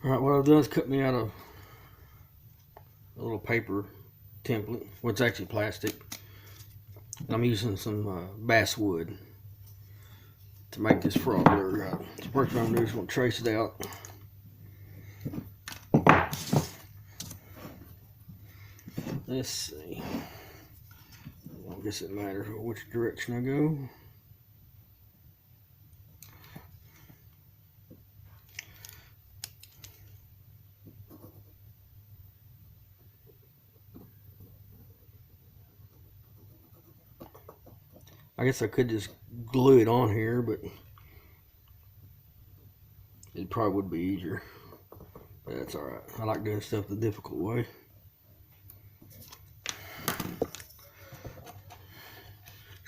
Alright, what I've done is cut me out a little paper template. Well, it's actually plastic. And I'm using some basswood to make this frog lure out. So first thing I'm going to do is going to trace it out. Let's see. I guess it matters which direction I go. I guess I could just glue it on here, but it probably would be easier. But that's alright. I like doing stuff the difficult way.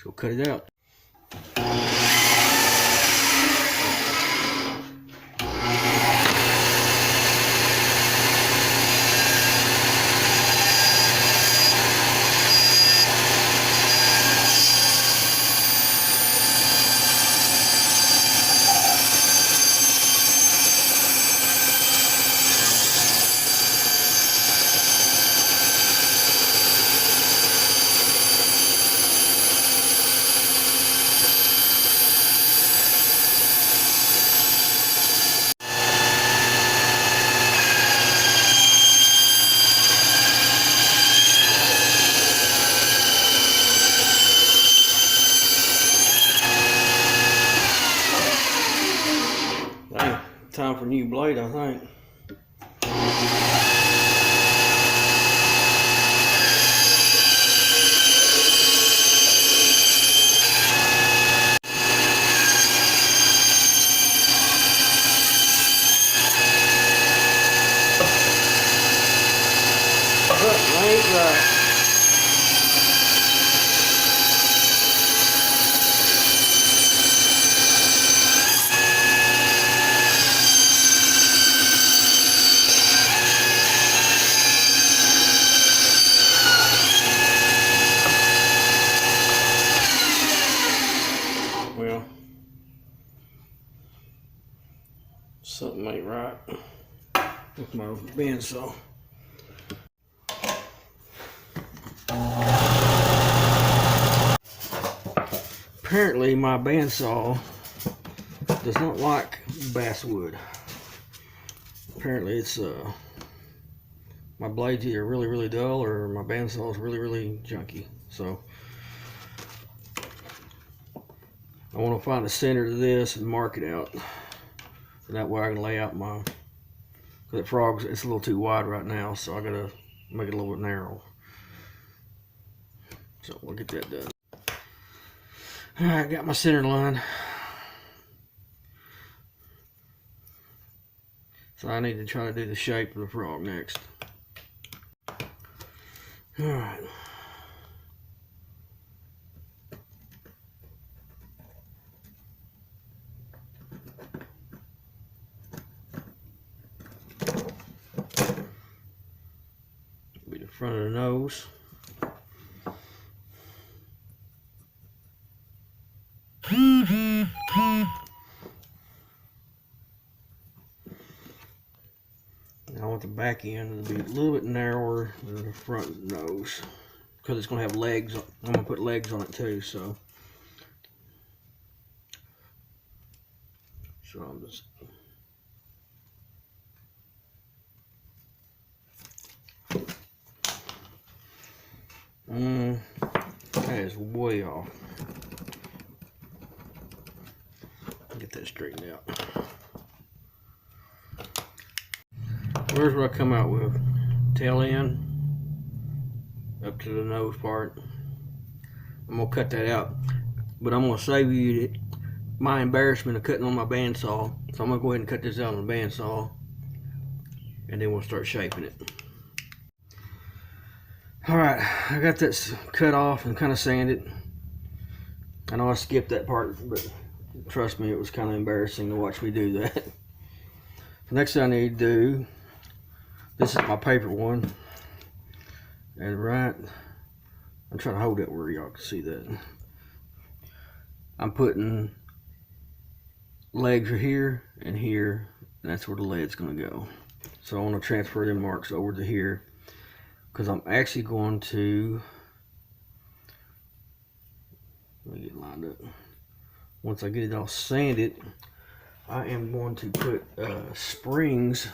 So cut it out. Time for a new blade, I think. That ain't right. Well, something ain't right with my bandsaw. Apparently my bandsaw does not like basswood. Apparently it's my blade's either really dull or my bandsaw is really junky. So I want to find the center to this and mark it out. And that way I can lay out my, that frog's, it's a little too wide right now, so I gotta make it a little bit narrow. So we'll get that done. Alright, got my center line. So I need to try to do the shape of the frog next. Alright. Be the front of the nose. I want the back end to be a little bit narrower than the front nose because it's going to have legs. I'm going to put legs on it too, so I'm just that is way off. Get that straightened out. Here's what I come out with. Tail end up to the nose part. I'm gonna cut that out, but I'm gonna save you my embarrassment of cutting on my bandsaw. So I'm gonna go ahead and cut this out on the bandsaw, and then we'll start shaping it. Alright, I got this cut off and kind of sanded. I know I skipped that part, but trust me, it was kind of embarrassing to watch me do that. The next thing I need to do, this is my paper one, and right, I'm trying to hold it where y'all can see that. I'm putting legs are here and here, and that's where the lead's gonna go. So I want to transfer them marks over to here, because I'm actually going to, let me get lined up. Once I get it all sanded, I am going to put springs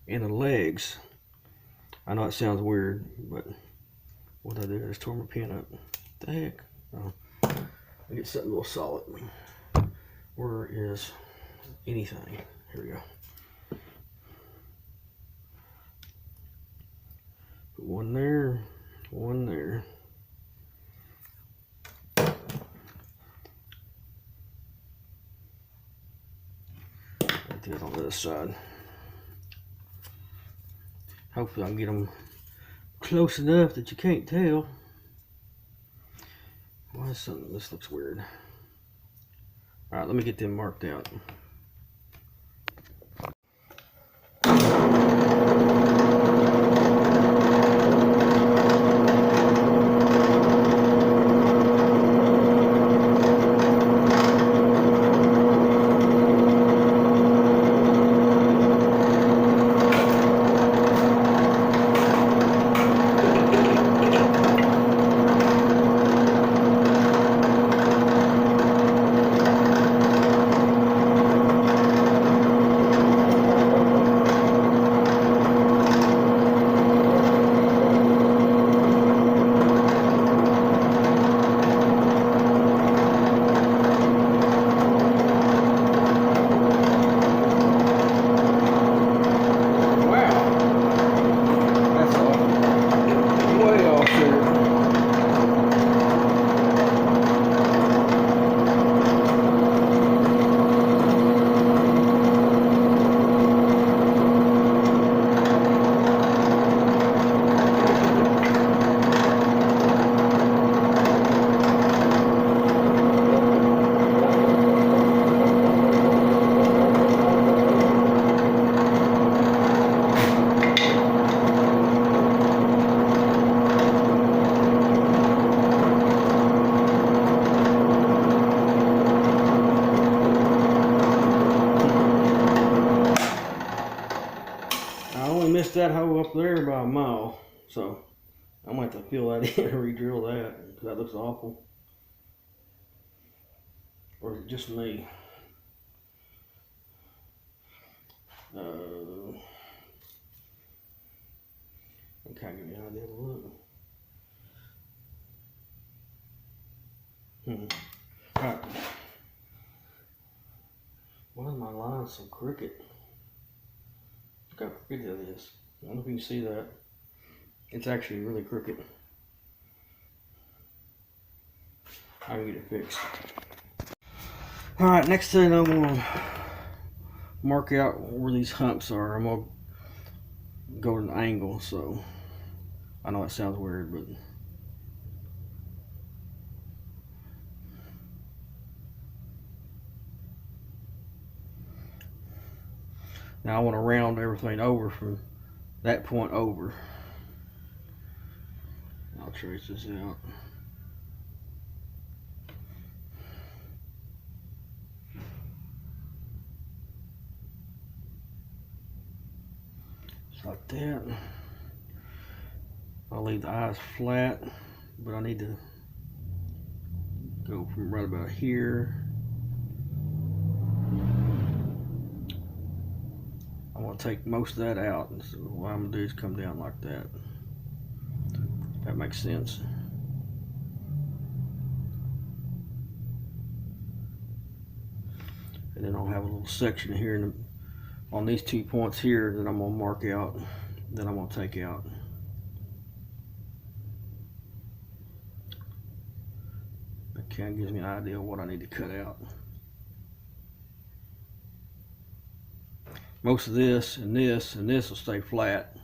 in the legs. I know it sounds weird, but what I do, I just tore my pin up. What the heck? Oh, I get something a little solid. Where is anything? Here we go. Put one there, one there. Right there on the other side. Hopefully I can get them close enough that you can't tell. Why is something, this looks weird. Alright, let me get them marked out. Missed that hole up there by a mile, so I'm gonna have to fill that in and re-drill that, because that looks awful. Or is it just me? It kind of give me an idea of the look. Alright. Why is my line so crooked? Look how crooked that is. I don't know if you can see that. It's actually really crooked. I can get it fixed. Alright, next thing I'm gonna mark out where these humps are. I'm gonna go to an angle, so I know it sounds weird, but now I want to round everything over from that point over. I'll trace this out. Just like that. I'll leave the eyes flat, but I need to go from right about here. I want to take most of that out, and so what I'm going to do is come down like that. That makes sense. And then I'll have a little section here on these 2 points here that I'm going to mark out, that I'm going to take out. That kind of gives me an idea of what I need to cut out. Most of this and this and this will stay flat.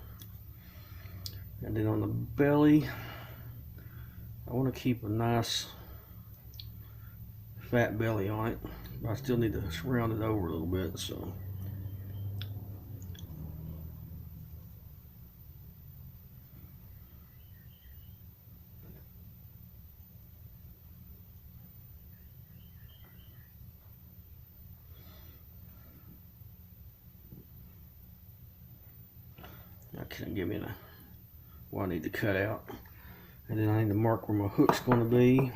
And then on the belly, I want to keep a nice fat belly on it, but I still need to round it over a little bit. So can give me what I need to cut out. And then I need to mark where my hook's going to be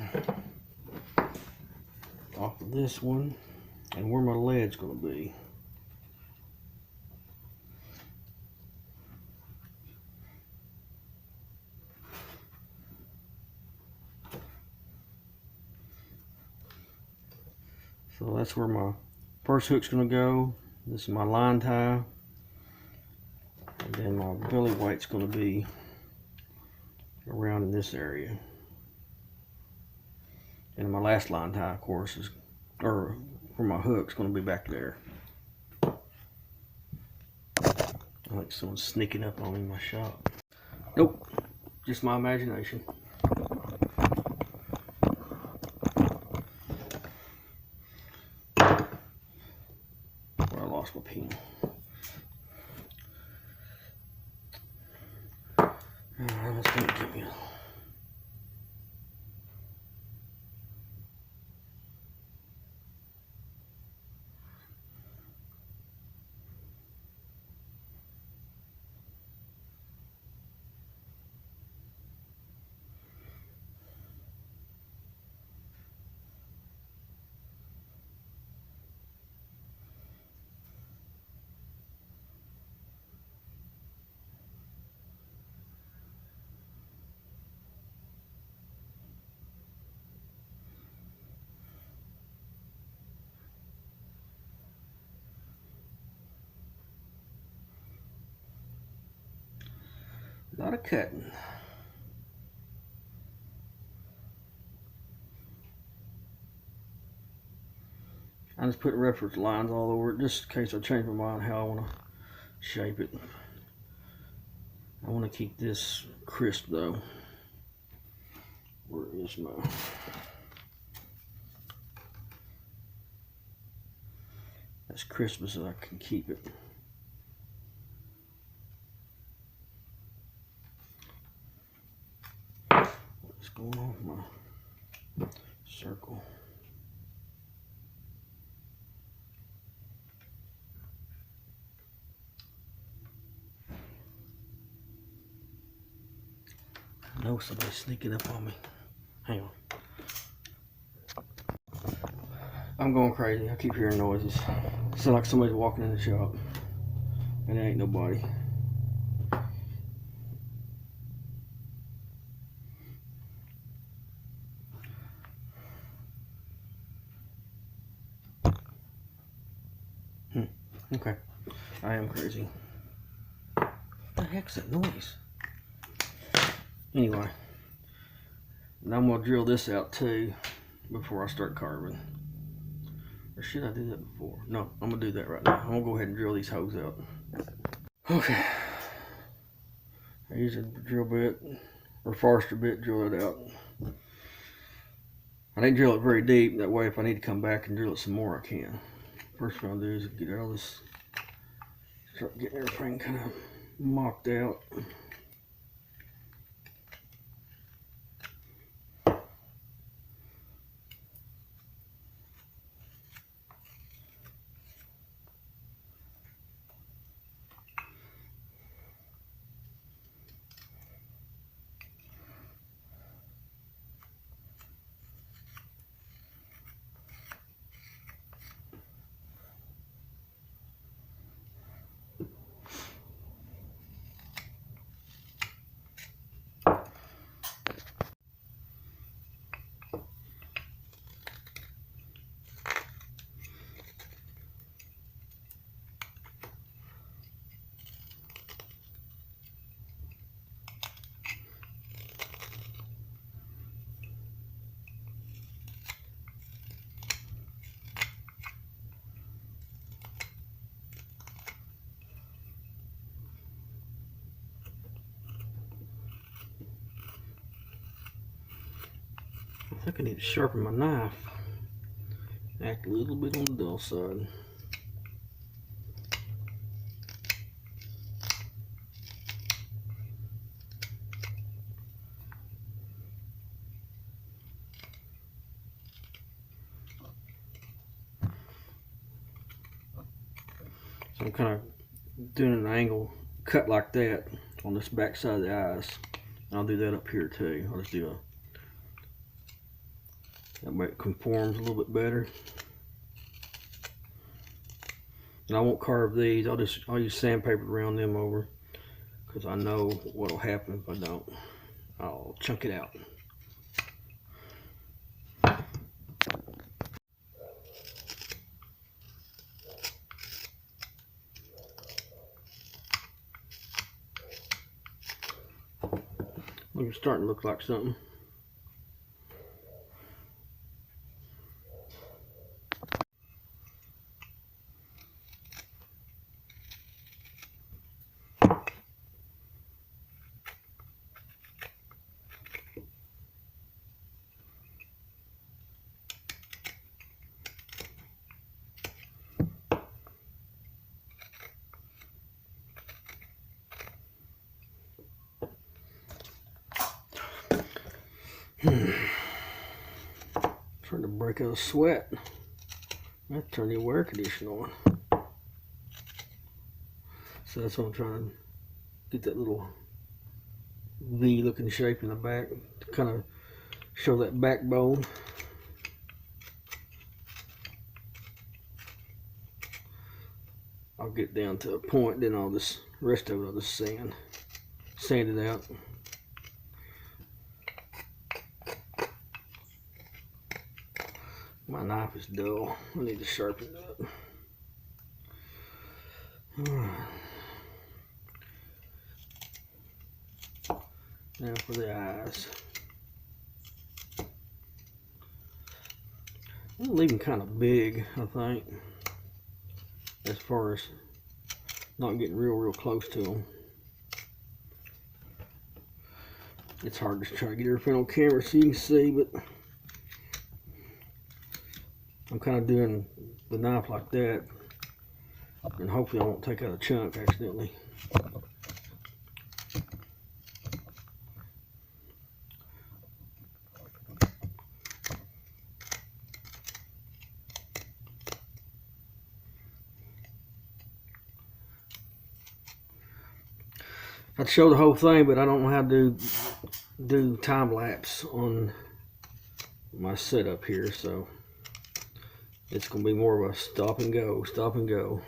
off of this one and where my lead's going to be. So that's where my first hook's going to go. This is my line tie. And then my belly weight's going to be around in this area. And my last line tie, of course, is, or where my hook's going to be back there. I like someone sneaking up on me in my shop. Nope, just my imagination. Where I lost my pen. Alright, let's go get me a... lot of cutting. I just put reference lines all over it just in case I change my mind how I want to shape it. I want to keep this crisp though. Where is my... as crisp as I can keep it. What's going on with my circle? I know somebody's sneaking up on me. Hang on. I'm going crazy. I keep hearing noises. It sounds like somebody's walking in the shop. And there ain't nobody. Okay. I am crazy. What the heck's that noise? Anyway. Now I'm going to drill this out too before I start carving. Or should I do that before? No, I'm going to do that right now. I'm going to go ahead and drill these holes out. Okay. I use a drill bit or Forster bit, drill it out. I didn't drill it very deep, that way if I need to come back and drill it some more I can. First thing I'll do is get all this, start getting everything kind of mocked out. I think I need to sharpen my knife. Act a little bit on the dull side. So I'm kind of doing an angle cut like that on this back side of the eyes. And I'll do that up here too. I'll just do a, that way it conforms a little bit better. And I won't carve these. I'll use sandpaper to round them over, because I know what'll happen if I don't. I'll chunk it out. It's starting to look like something. Trying to break out a sweat. I have to turn the air conditioner on. So that's what I'm trying to get, that little V looking shape in the back to kind of show that backbone. I'll get down to a point, then all this rest of it I'll just sand it out. My knife is dull. I need to sharpen it up. Now for the eyes. I'm gonna leave them kind of big, I think, as far as not getting real close to them. It's hard to try to get everything on camera so you can see, but I'm kind of doing the knife like that, and hopefully I won't take out a chunk accidentally. I'd show the whole thing, but I don't know how to do time lapse on my setup here, so it's going to be more of a stop and go, stop and go.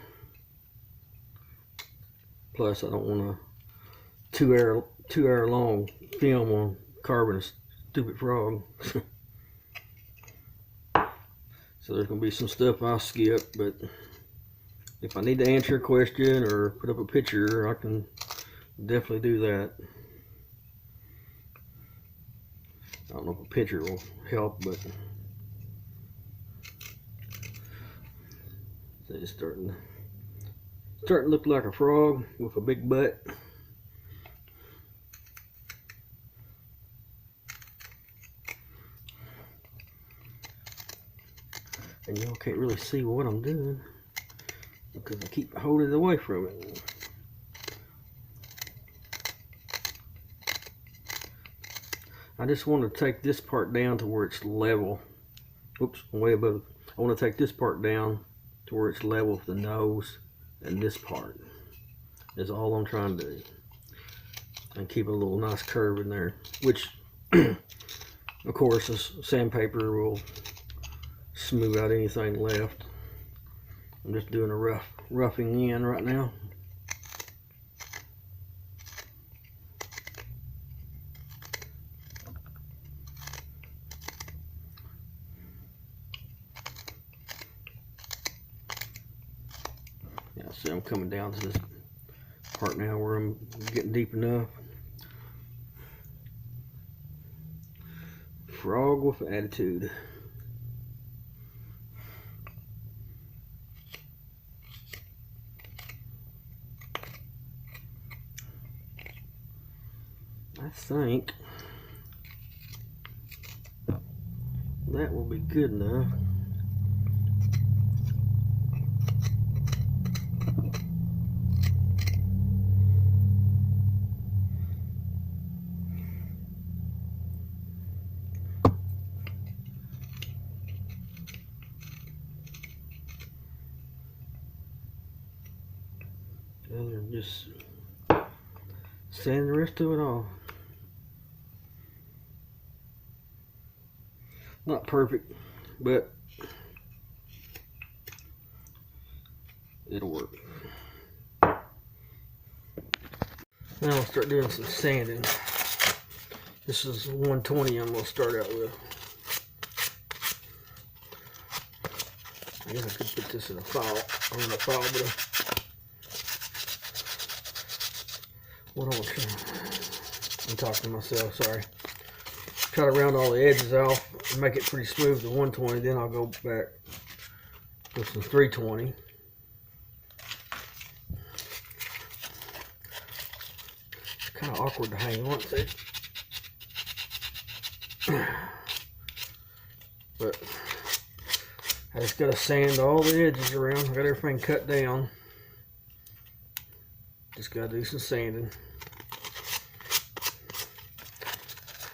Plus, I don't want a 2 hour long film on carving a stupid frog. So there's going to be some stuff I'll skip, but if I need to answer a question or put up a picture, I can definitely do that. I don't know if a picture will help, but it's starting to look like a frog with a big butt. And y'all can't really see what I'm doing because I keep holding it away from it. I just want to take this part down to where it's level. Oops, I'm way above it. I want to take this part down to where it's level with the nose and this part. Is all I'm trying to do. And keep a little nice curve in there, which of course this sandpaper will smooth out anything left. I'm just doing a roughing in right now. Yeah, see, I'm coming down to this part now where I'm getting deep enough. Frog with attitude. I think that will be good enough. Just Sand the rest of it off. Not perfect, but it'll work. Now I'll start doing some sanding. This is 120 I'm going to start out with. I guess I could put this in a file, or in a file, but what I want to try, I'm talking to myself, sorry. Try to round all the edges off and make it pretty smooth to 120, then I'll go back with some 320. It's kind of awkward to hang on to. But I just gotta sand all the edges around. I got everything cut down. Just gotta do some sanding.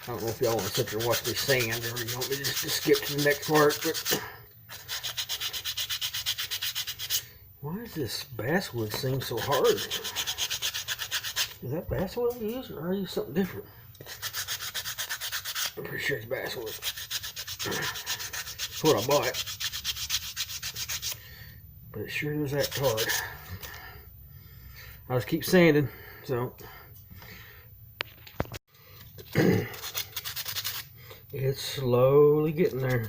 I don't know if y'all want to sit there and watch me sand, or you want me to just skip to the next part, but why does this basswood seem so hard? Is that basswood I use, or I use something different? I'm pretty sure it's basswood. That's what I bought. But it sure does act hard. I'll just keep sanding, so it's slowly getting there.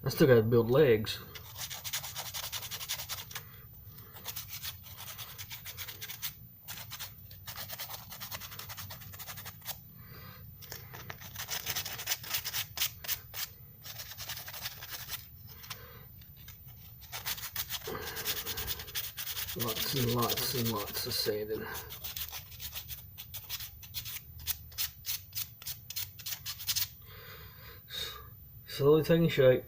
I still got to build legs. Lots and lots and lots of sanding. Slowly taking shape.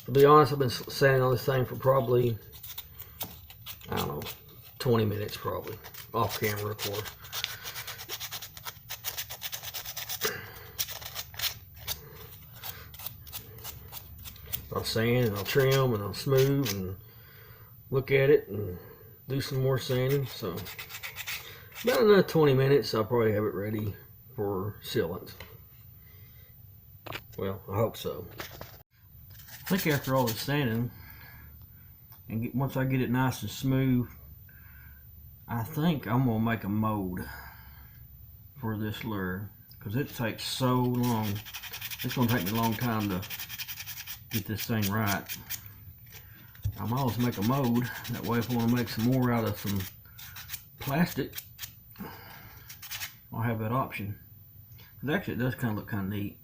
To be honest, I've been sanding on this thing for probably, I don't know, 20 minutes probably, off camera of course. I'll sand and I'll trim and I'll smooth and look at it and do some more sanding. So about another 20 minutes I'll probably have it ready for sealant. Well, I hope so. I think after all this sanding and once I get it nice and smooth, I think I'm gonna make a mold for this lure, because it takes so long. It's gonna take me a long time to get this thing right. I might always make a mold. That way if I want to make some more out of some plastic, I'll have that option. But actually it does kind of look kind of neat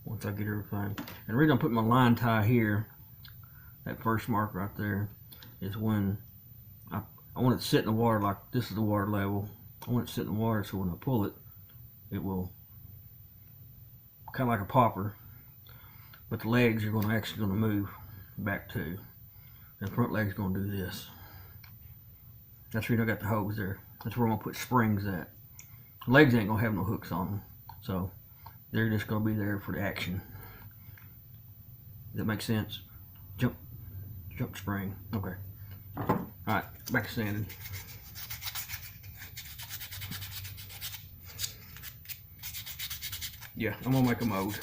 once I get everything. And the reason I'm putting my line tie here, that first mark right there, is when I want it to sit in the water. Like this is the water level. I want it to sit in the water so when I pull it, it will kind of like a popper, but the legs are actually going to move back too. And the front leg's going to do this. That's the reason I got the hose there. That's where I'm going to put springs at. The legs ain't going to have no hooks on them, so they're just going to be there for the action. Does that make sense? Jump spring. Okay. All right, back to sanding. Yeah, I'm gonna make a mold.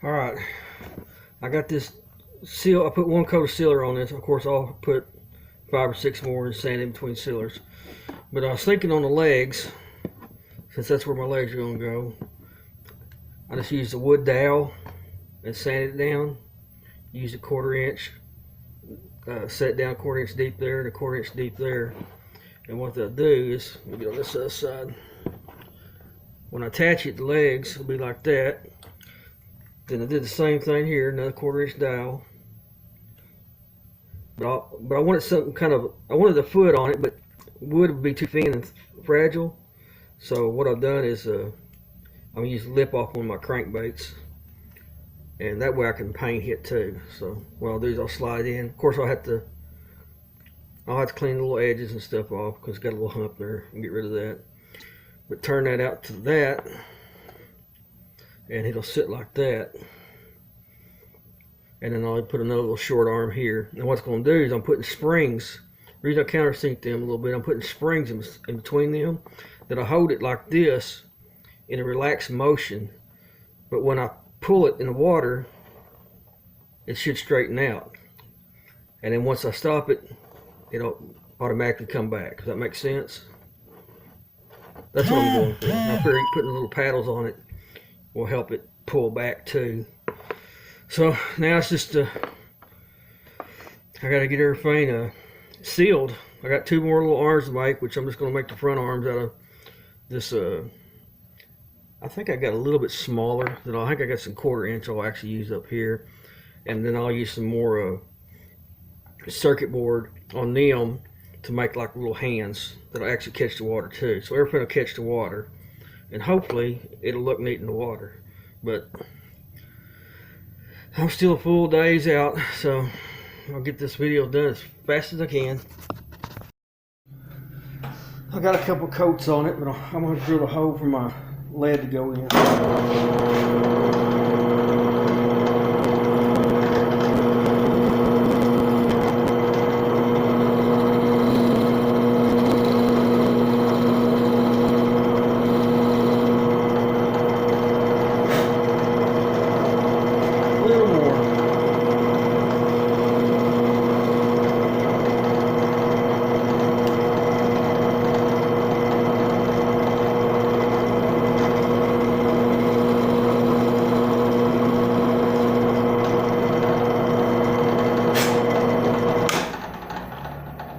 All right, I got this seal. I put one coat of sealer on this. Of course, I'll put 5 or 6 more and sand in between sealers. But I was thinking on the legs, since that's where my legs are going to go, I just used a wood dowel and sanded it down. Used a 1/4 inch, set it down 1/4 inch deep there and a 1/4 inch deep there. And what they'll do is, let me get on this other side. When I attach it, the legs will be like that. Then I did the same thing here, another 1/4 inch dowel. But I wanted something kind of, I wanted a foot on it, but wood would be too thin and fragile. So what I've done is I'm gonna use the lip off one of my crankbaits, and that way I can paint hit too. So what I'll do is I'll slide it in. Of course I'll have to clean the little edges and stuff off because it's got a little hump there, and get rid of that. But turn that out to that, and it'll sit like that. And then I'll put another little short arm here. And what's going to do is I'm putting springs. The reason I countersink them a little bit, I'm putting springs in between them that I hold it like this in a relaxed motion. But when I pull it in the water, it should straighten out. And then once I stop it, it'll automatically come back. Does that make sense? That's what I'm going for. I figure putting little paddles on it will help it pull back too. So now it's just I gotta get everything sealed. I got 2 more little arms to make, which I'm just gonna make the front arms out of this. I think I got a little bit smaller. I think I got some 1/4 inch I'll actually use up here, and then I'll use some more circuit board on them to make like little hands that'll actually catch the water too. So everything will catch the water, and hopefully it'll look neat in the water. But I'm still a full days out, so I'll get this video done as fast as I can. I got a couple coats on it, but I'm going to drill a hole for my lead to go in.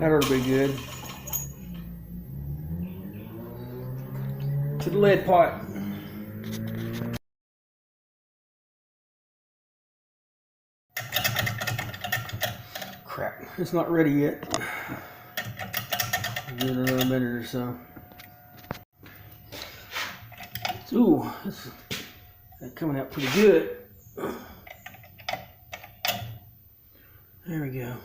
That ought to be good. To the lead pipe. Crap, it's not ready yet. Give it another minute or so. Ooh, that's coming out pretty good. There we go.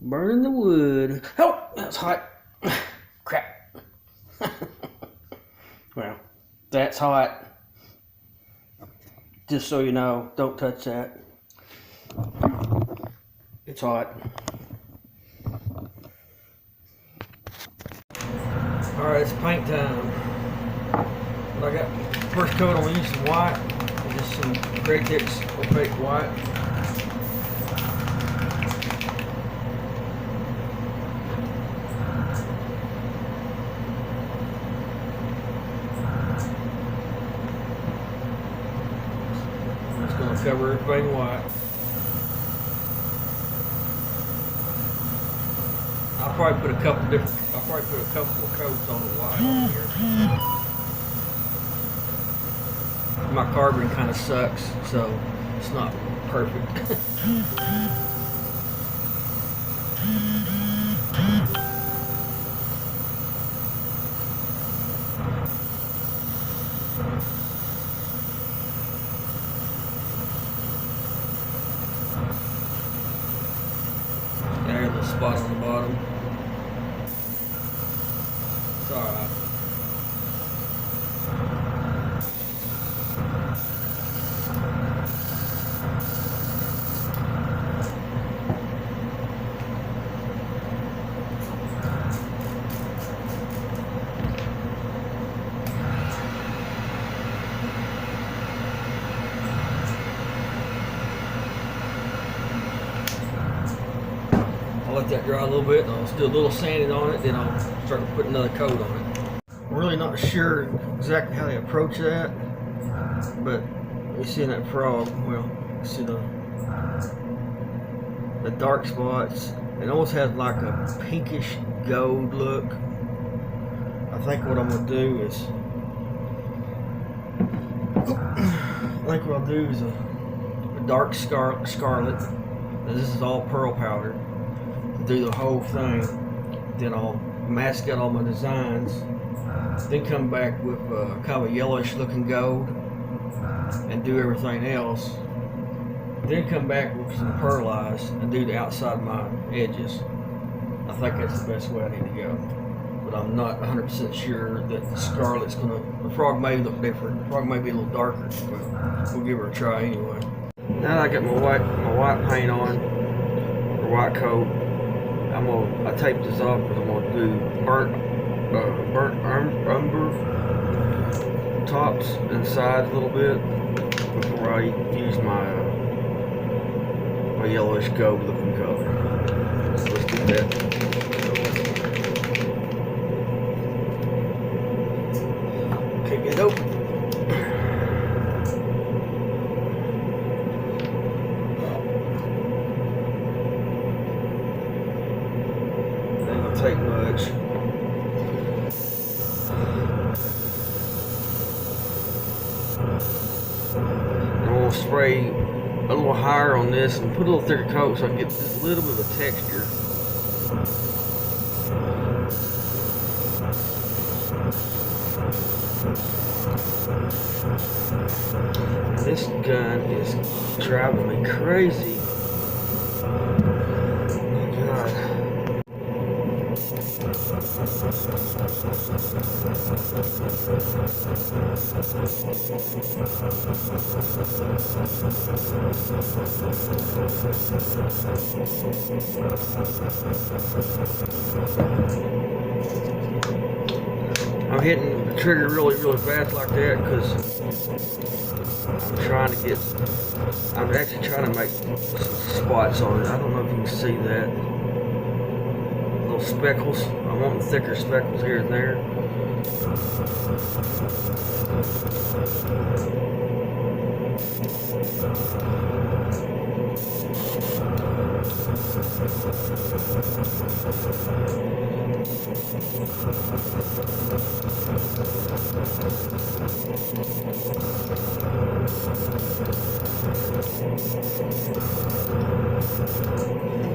Burning the wood. Oh, that's hot. Crap. Well, that's hot. Just so you know, don't touch that. It's hot. Alright, it's paint time. I got first coat, I'm gonna use some white. Just some Gratex opaque white. Cover everything white. I'll probably put a couple of coats on the white on here. My carbon kind of sucks, so it's not perfect. There's a spot on the bottom. It's alright. I'll let that dry a little bit, and I'll do a little sanding on it, then I'll start to put another coat on it. I'm really not sure exactly how they approach that, but you see in that frog, well, you see the dark spots. It almost has like a pinkish gold look. I think what I'm gonna do is, a dark scarlet. Now this is all pearl powder. Do the whole thing. Then I'll mask out all my designs. Then come back with kind of a yellowish looking gold and do everything else. Then come back with some pearlized and do the outside of my edges. I think that's the best way I need to go. But I'm not 100% sure that the scarlet's gonna, the frog may look different. The frog may be a little darker, but we'll give her a try anyway. Now that I got my white paint on, or white coat, I taped this off because I'm gonna do burnt umber tops inside a little bit before I use my yellowish gold looking color. So let's do that. Kick it open. Ain't gonna take much. I'm gonna spray a little higher on this and put a little thicker coat so I can get just a little bit of a texture. This gun is driving me crazy. Oh my God. I'm hitting the trigger really fast like that because I'm actually trying to make spots on it. I don't know if you can see that. Little speckles. I want thicker speckles here and there.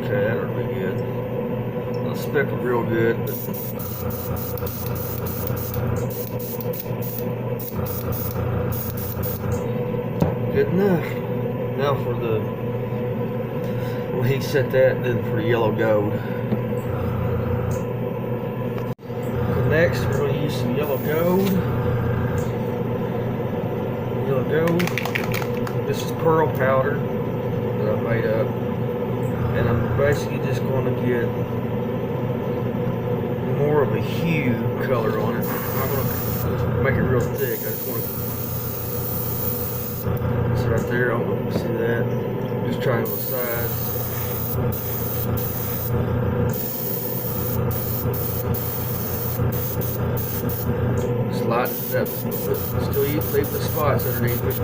Okay, that'll be good. It'll speckle real good. Good enough. Now for he set that, then for the yellow gold. Next, we're going to use some yellow gold. This is pearl powder that I made up, and I'm basically just going to get more of a hue color on it. I'm not going to make it real thick. I just want to. It's right there. I don't know if you see that. Just trying on the sides. Slide it up, still leave the spots underneath it.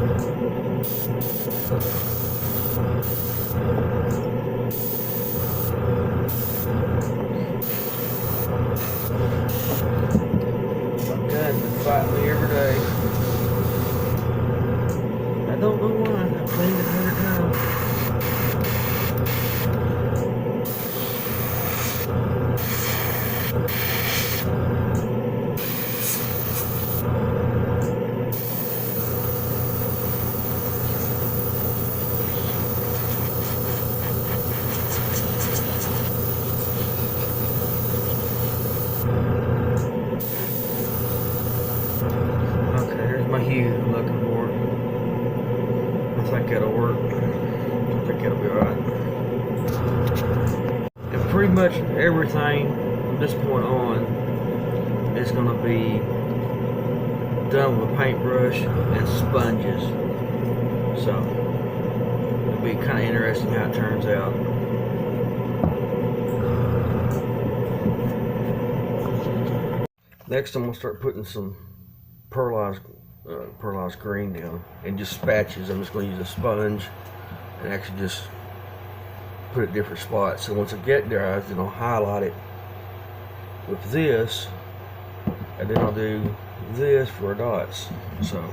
My gun's been fighting me every day. I don't know why. I've cleaned it 100 times. Hue I'm looking for. I think that'll work. I think that'll be alright. And pretty much everything from this point on is going to be done with a paintbrush and sponges. So it'll be kind of interesting how it turns out. Next I'm going to start putting some pearlized green down and just patches. I'm just going to use a sponge and actually just put it different spots. So once it get dry, then I'll highlight it with this and then I'll do this for dots. So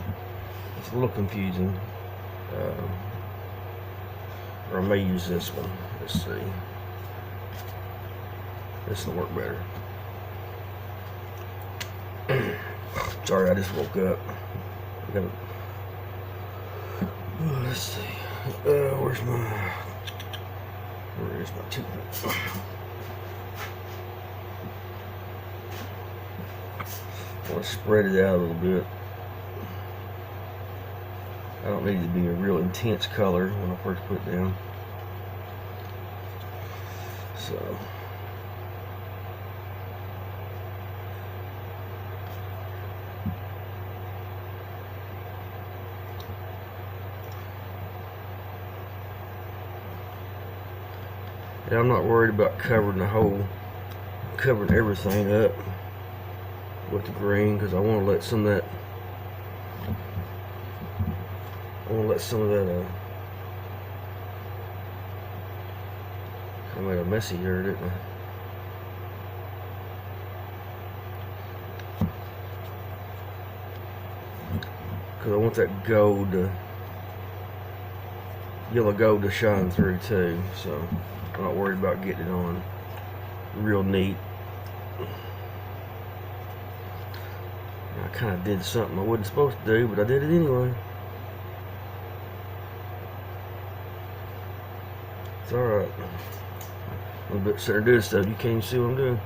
it's a little confusing. Or I may use this one. Let's see. This will work better. Sorry, I just woke up. I gotta, let's see. Where is my toothpick? I want to spread it out a little bit. I don't need it to be a real intense color when I first put it down. So. And I'm not worried about covering everything up with the green, because I want to let some of that I made a messy here, didn't I? Because I want that yellow gold to shine through too, so I'm not worried about getting it on real neat. I kind of did something I wasn't supposed to do, but I did it anyway. It's alright. A little bit sitting there doing stuff, you can't even see what I'm doing.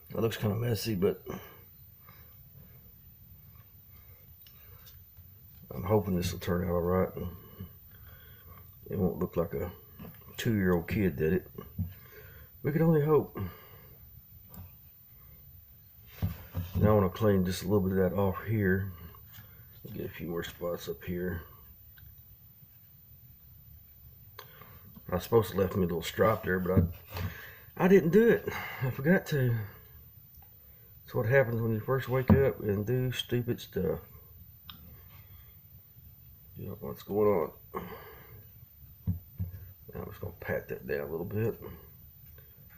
It looks kind of messy, but I'm hoping this will turn out alright. It won't look like a 2-year-old kid did it. We can only hope. Now I want to clean just a little bit of that off here. Get a few more spots up here. I was supposed to left me a little stripe there, but I didn't do it. I forgot to. That's what happens when you first wake up and do stupid stuff. You know what's going on. Now I'm just going to pat that down a little bit.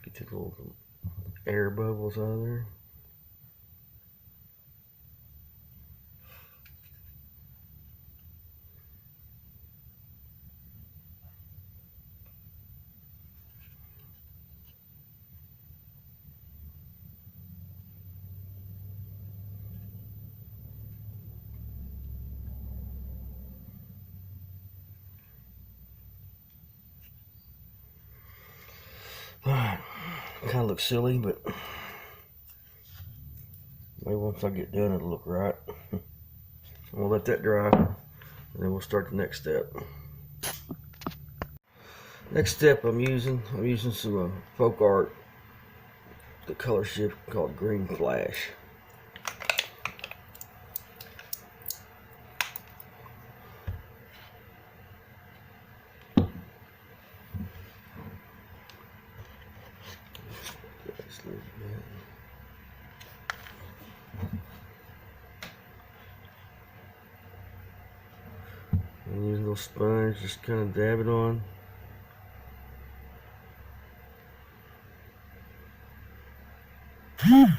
Get the little air bubbles out of there. Alright, kind of looks silly, but maybe once I get done it'll look right. I'm gonna let that dry, and then we'll start the next step. Next step I'm using some Folk Art, the color shift called Green Flash. And use a little sponge, just kind of dab it on. The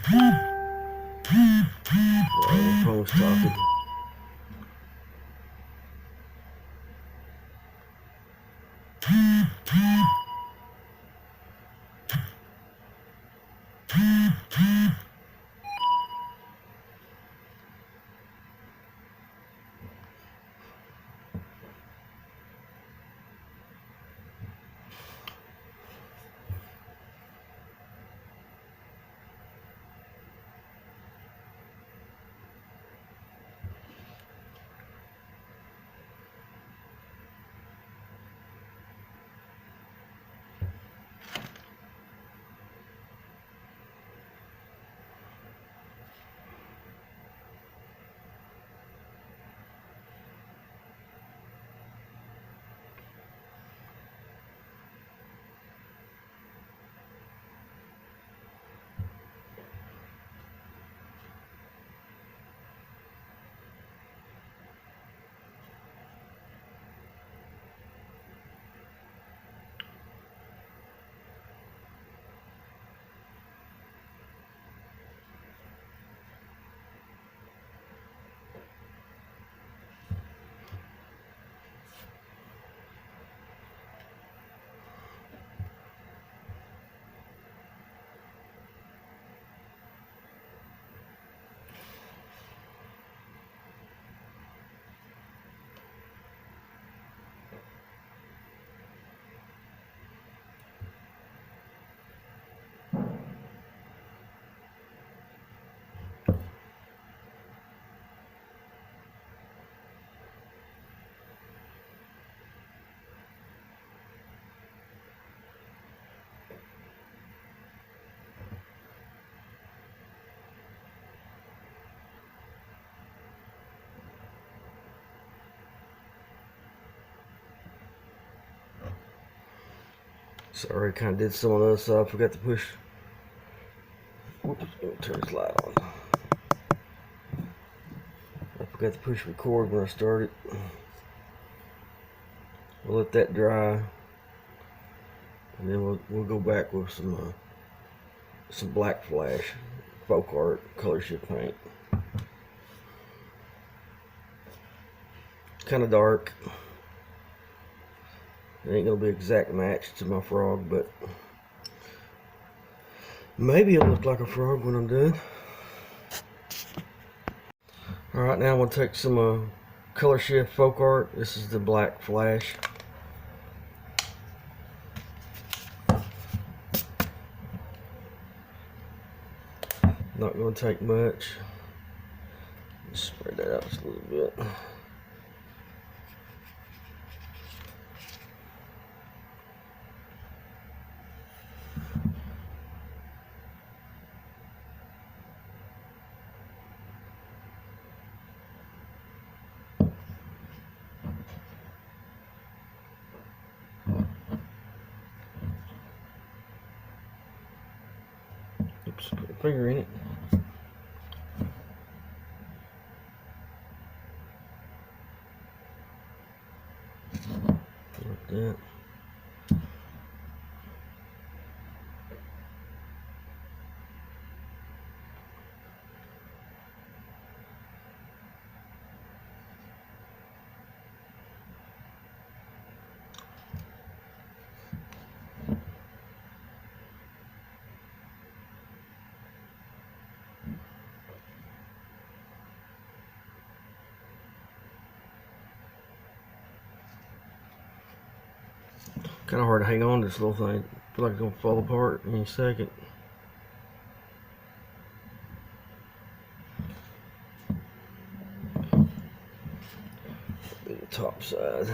phone's talking. Sorry, kind of did some of this. I forgot to push. Whoops, let me turn this light on. I forgot to push record when I started. We'll let that dry, and then we'll go back with some black flash, folk art, color shift paint. Kind of dark. It ain't gonna be an exact match to my frog, but maybe it'll look like a frog when I'm done. Alright, now I'm gonna take some color shift folk art. This is the black flash. Not gonna take much. Just spread that out just a little bit. Oops, put a finger in it. Like that. Kind of hard to hang on to this little thing. I feel like it's gonna fall apart any second. The top side.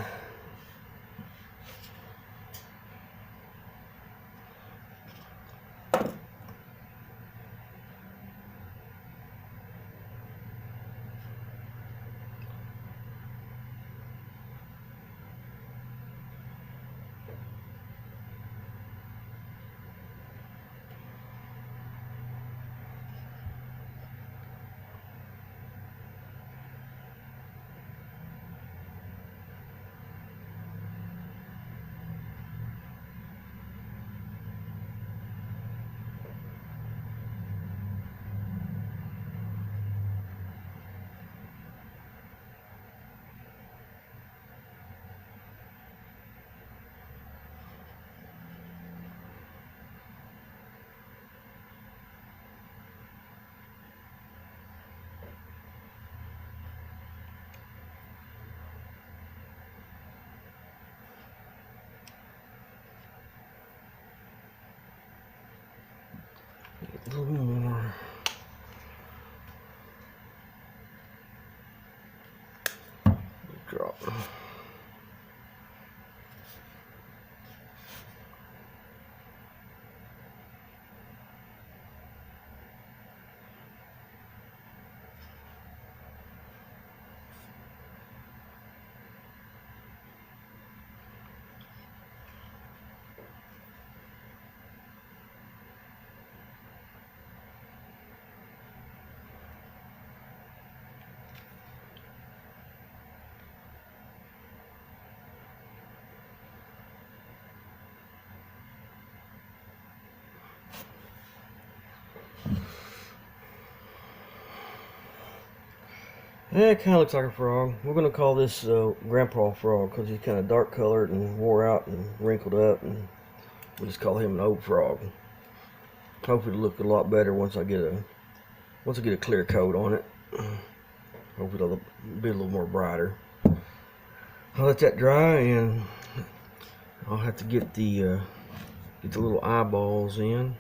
A little more. Drop. Yeah, it kind of looks like a frog. We're going to call this Grandpa Frog because he's kind of dark colored and wore out and wrinkled up, and we'll just call him an old frog. Hopefully it'll look a lot better once I get a clear coat on it. Hopefully it'll be a little more brighter. I'll let that dry, and I'll have to get the little eyeballs in.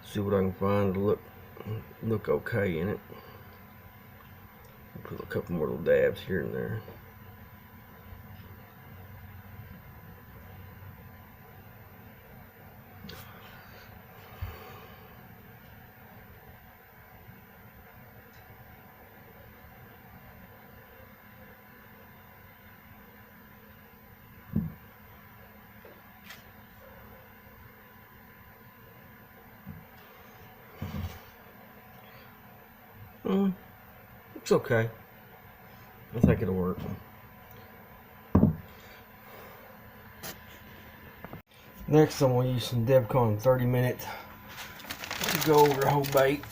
See what I can find to look okay in it. Put a couple more little dabs here and there. It's okay. I think it'll work. Next, I'm going to use some DevCon 30-minute to go over the whole bait.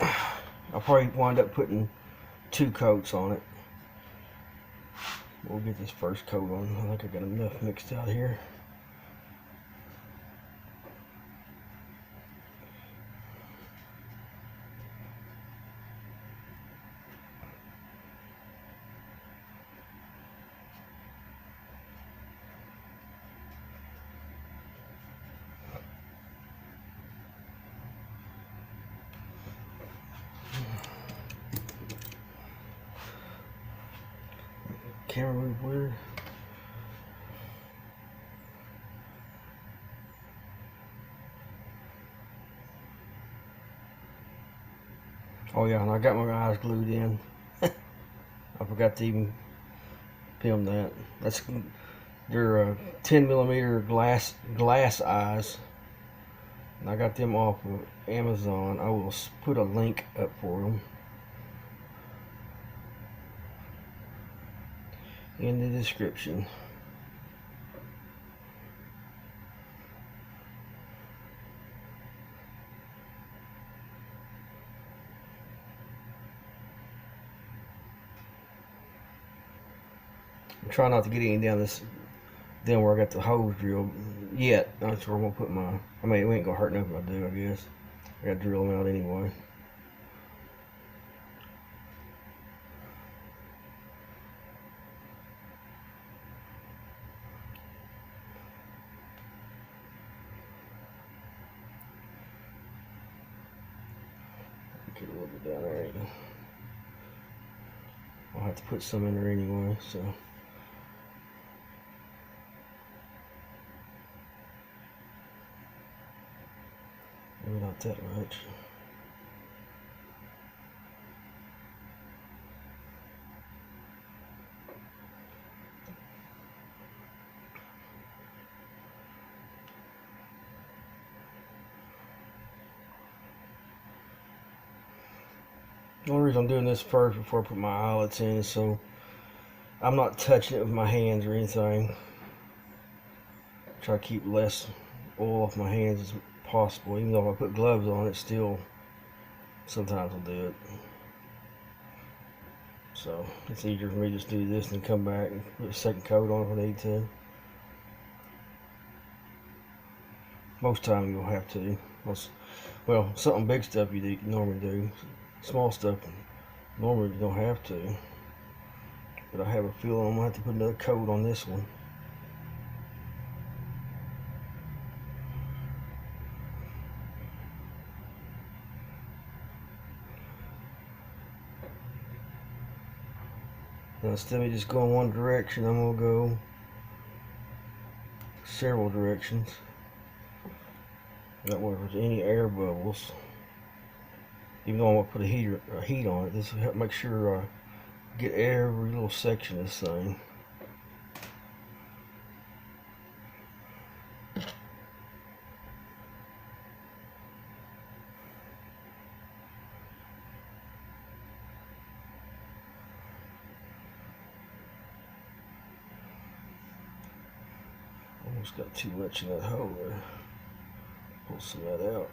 I'll probably wind up putting 2 coats on it. We'll get this first coat on. I think I got enough mixed out here. Camera move weird. Oh yeah, and I got my eyes glued in. I forgot to even film that. They're 10mm glass eyes, and I got them off of Amazon. I will put a link up for them in the description. I'm trying not to get any down where I got the hose drilled yet. That's where I'm gonna put my. I mean, it ain't gonna hurt nothing if I do. I guess I gotta drill them out anyway. Get a little bit down there. I'll have to put some in there anyway, so. Maybe not that much. The only reason I'm doing this first before I put my eyelets in is so I'm not touching it with my hands or anything. Try to keep less oil off my hands as possible. Even though if I put gloves on it, still sometimes I'll do it. So it's easier for me to just do this and come back and put a second coat on if I need to. Most time you'll have to. Well, something big stuff you normally do. Small stuff normally you don't have to. But I have a feeling I'm gonna have to put another coat on this one. Now instead of just going one direction, I'm gonna go several directions. That way, if there's any air bubbles, even though I'm gonna put a heat on it, this will help make sure I get every little section of this thing. Almost got too much in that hole there. Pull some of that out.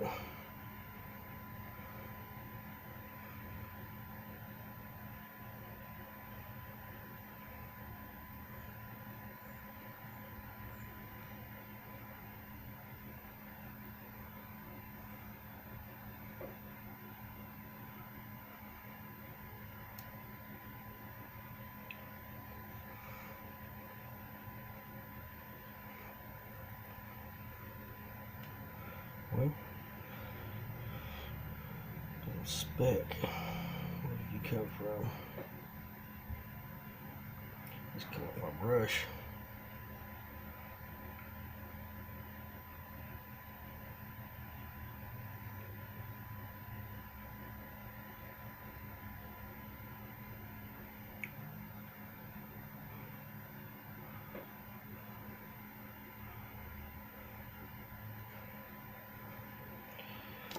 Well, little speck. Where did you come from? Just come off my brush.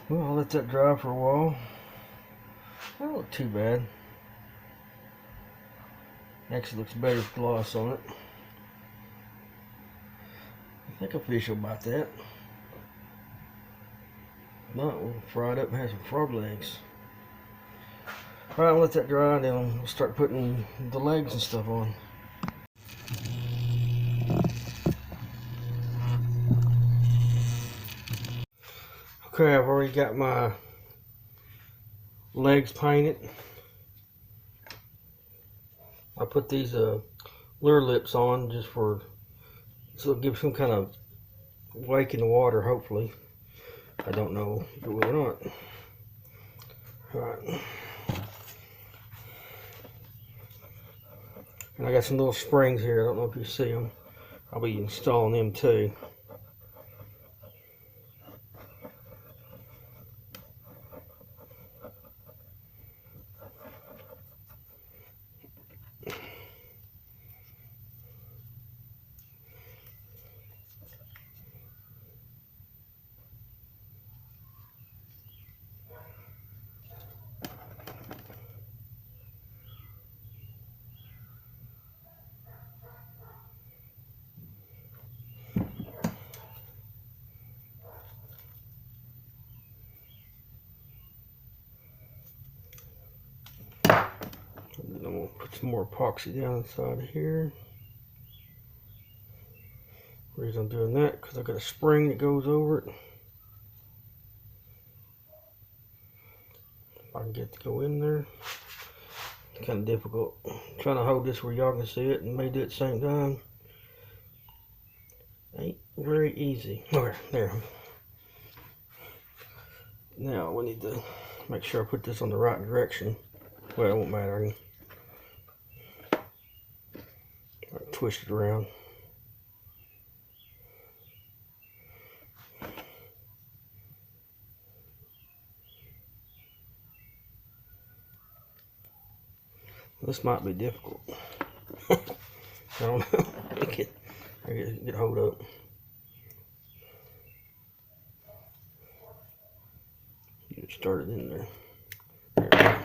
Well, I'll let that dry for a while. That don't look too bad. Actually looks better with gloss on it. I think a fish will bite that. No, we'll fry it up and have some frog legs. Alright, I'll let that dry, then we'll start putting the legs and stuff on. Okay, I've already got my legs painted. I put these lure lips on just for, so it'll give some kind of wake in the water, hopefully. I don't know if it will or not. Alright. And I got some little springs here. I don't know if you see them. I'll be installing them too. And then we'll put some more epoxy down inside of here. The reason I'm doing that, because I've got a spring that goes over it. If I can get it to go in there. It's kind of difficult. I'm trying to hold this where y'all can see it and may do it at the same time. Ain't very easy. Okay, there. Now we need to make sure I put this on the right direction. Well, it won't matter. I can twist it around. This might be difficult. I don't know. I get a hold of it. Get it started in there. There we go.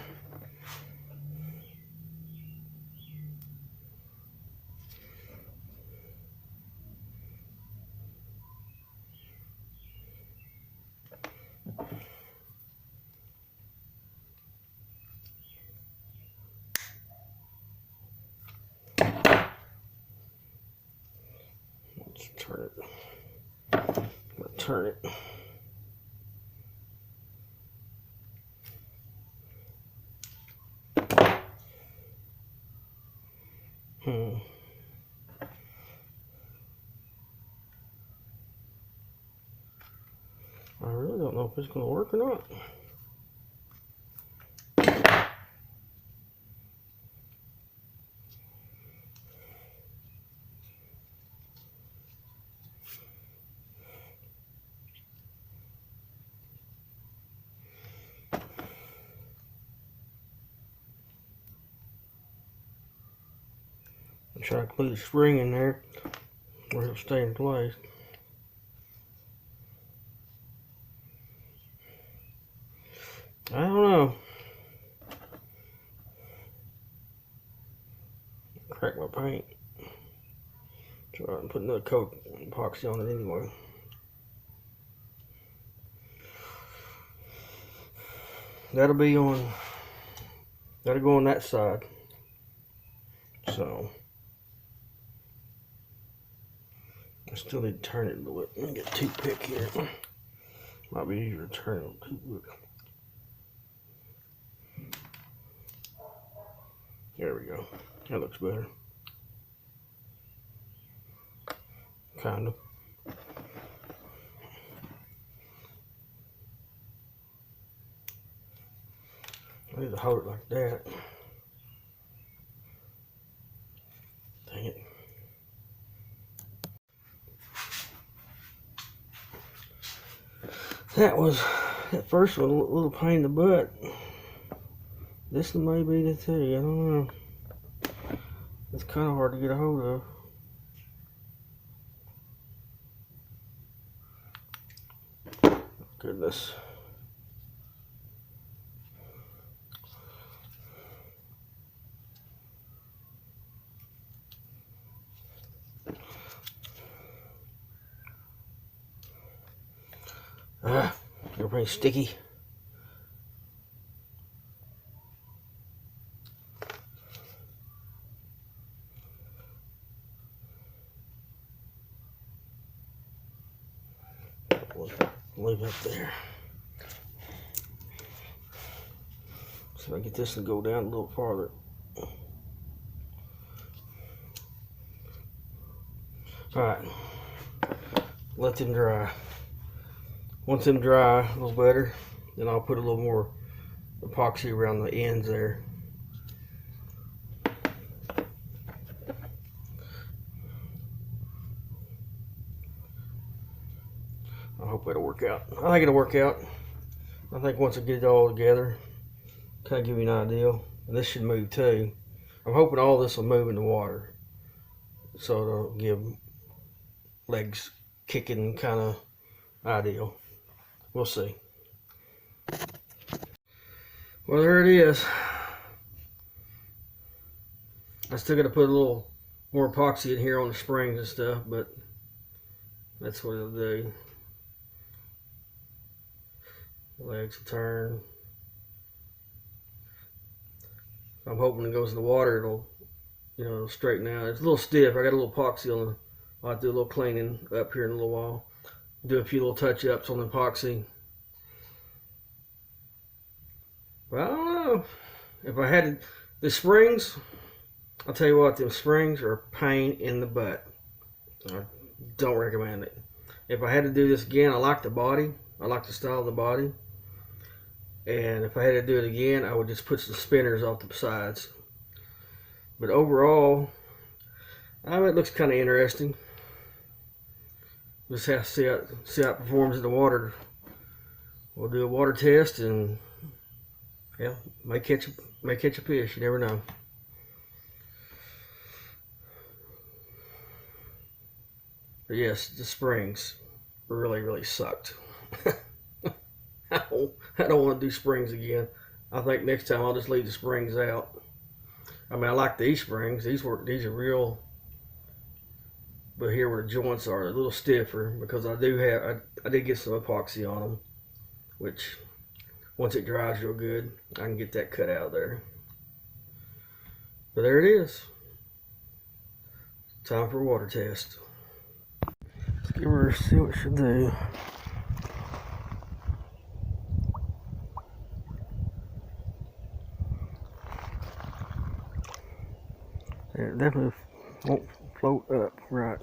Let's turn it. I'm gonna turn it. I really don't know if it's gonna work or not. I'm trying to glue the spring in there where it'll stay in place. I don't know. Crack my paint. Try and put another coat of epoxy on it anyway. That'll go on that side. So I still need to turn it a little bit. Let me get a toothpick here. Might be easier to turn it with a toothpick. There we go. That looks better. Kind of. I need to hold it like that. Dang it. That first one, a little pain in the butt. This one may be the two, I don't know. It's kind of hard to get a hold of. Goodness. Everything's sticky. Leave it up there. So I get this to go down a little farther. Alright, let them dry. Once them dry a little better, then I'll put a little more epoxy around the ends there. I hope it'll work out. I think it'll work out. I think once I get it all together, kind of give you an idea. And this should move too. I'm hoping all this will move in the water, so it'll give legs kicking kind of ideal. We'll see. Well, there it is. I still got to put a little more epoxy in here on the springs and stuff, but that's what it'll do. Legs will turn. I'm hoping it goes in the water, it'll, it'll straighten out. It's a little stiff. I got a little epoxy on the. I'll have to do a little cleaning up here in a little while. Do a few little touch-ups on the epoxy. But I don't know. If I had the springs, I'll tell you what, them springs are a pain in the butt. I don't recommend it. If I had to do this again, I like the body. I like the style of the body. And if I had to do it again, I would just put some spinners off the sides. But overall, it looks kind of interesting. Just have to see how it performs in the water. We'll do a water test, and yeah, may catch a fish. You never know. But yes, the springs really sucked. I don't want to do springs again. I think next time I'll just leave the springs out. I mean, I like these springs. These are real. But here where the joints are, a little stiffer, because I did get some epoxy on them, which once it dries real good, I can get that cut out of there. But there it is. Time for a water test. Let's give her a see what it should do. It definitely won't float up right.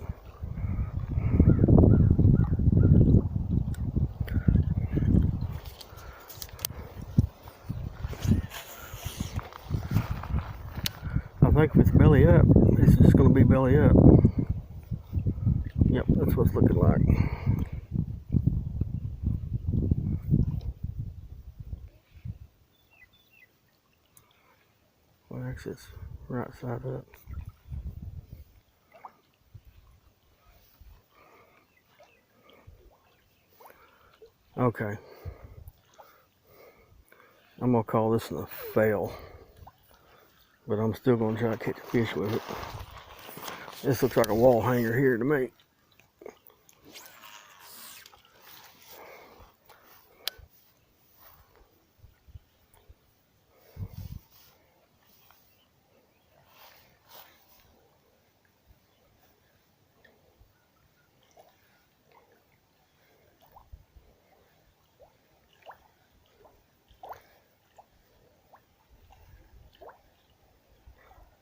I think if it's belly up, it's just going to be belly up. Yep, that's what it's looking like. Well, actually, it's right side up. Okay. I'm going to call this one a fail. But I'm still going to try to catch a fish with it. This looks like a wall hanger here to me.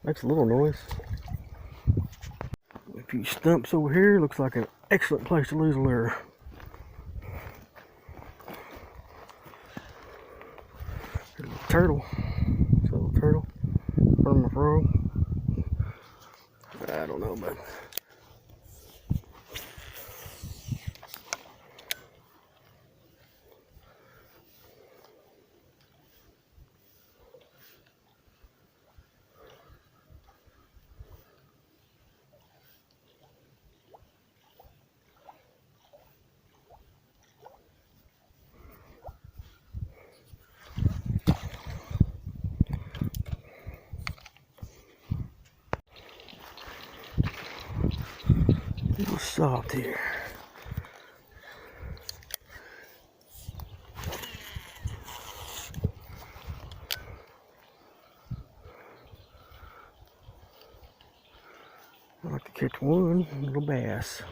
Makes a little noise. A few stumps over here. Looks like an excellent place to lose a lure. Here's a little turtle. It's a little turtle. From my frog. I don't know, but soft here. I like to catch one little bass.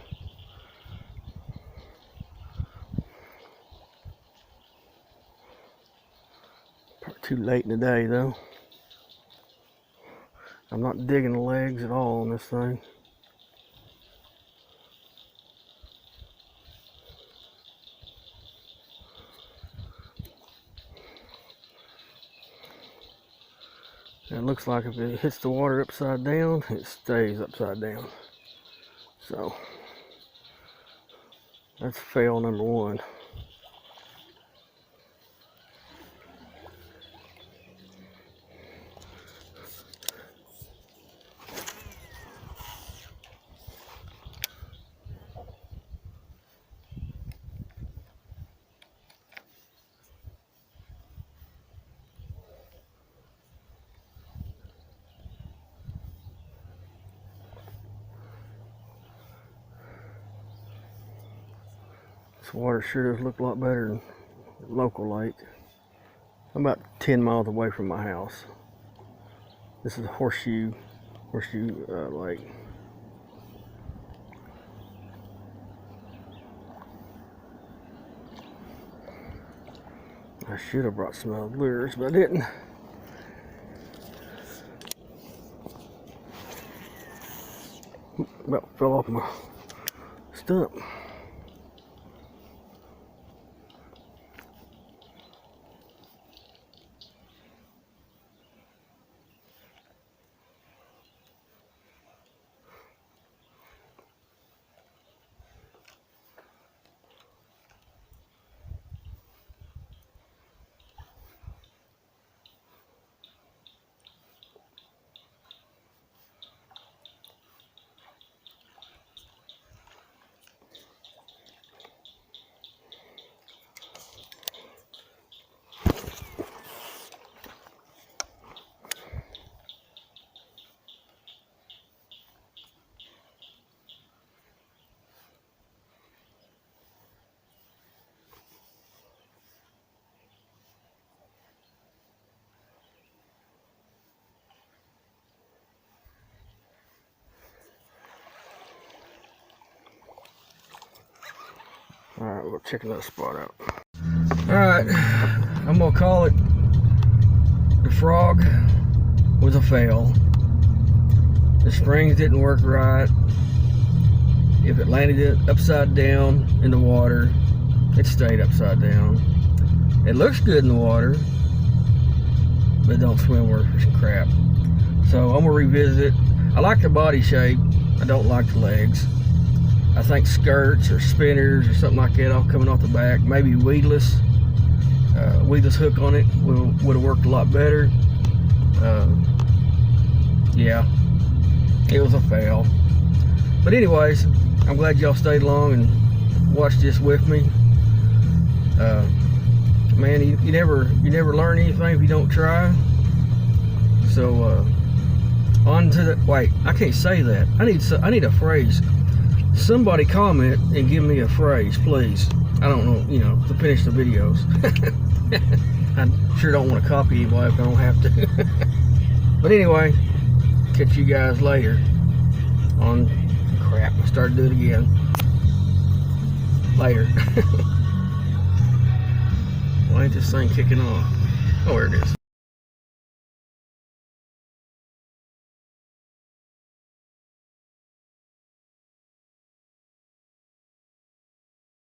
Probably too late in the day though. I'm not digging the legs at all on this thing. It looks like if it hits the water upside down, it stays upside down. So that's fail number one. This water sure does look a lot better than local lake. I'm about 10 miles away from my house. This is Horseshoe Lake. I should have brought some other lures, but I didn't. About fell off my stump. Alright, we'll check another spot out. Alright, I'm gonna call it the frog was a fail. The springs didn't work right. If it landed it upside down in the water, it stayed upside down. It looks good in the water, but it don't swim worth crap. So I'm gonna revisit it. I like the body shape. I don't like the legs. I think skirts or spinners or something like that all coming off the back. Maybe weedless hook on it would have worked a lot better. Yeah, it was a fail. But anyways, I'm glad y'all stayed along and watched this with me. Man, you never learn anything if you don't try. So on to the, wait, I can't say that. I need a phrase. Somebody comment and give me a phrase, please. I don't know, you know, to finish the videos. I sure don't want to copy anybody if I don't have to. But anyway, catch you guys later on, crap, I started to do it again. Later. Why ain't this thing kicking off? Oh, there it is.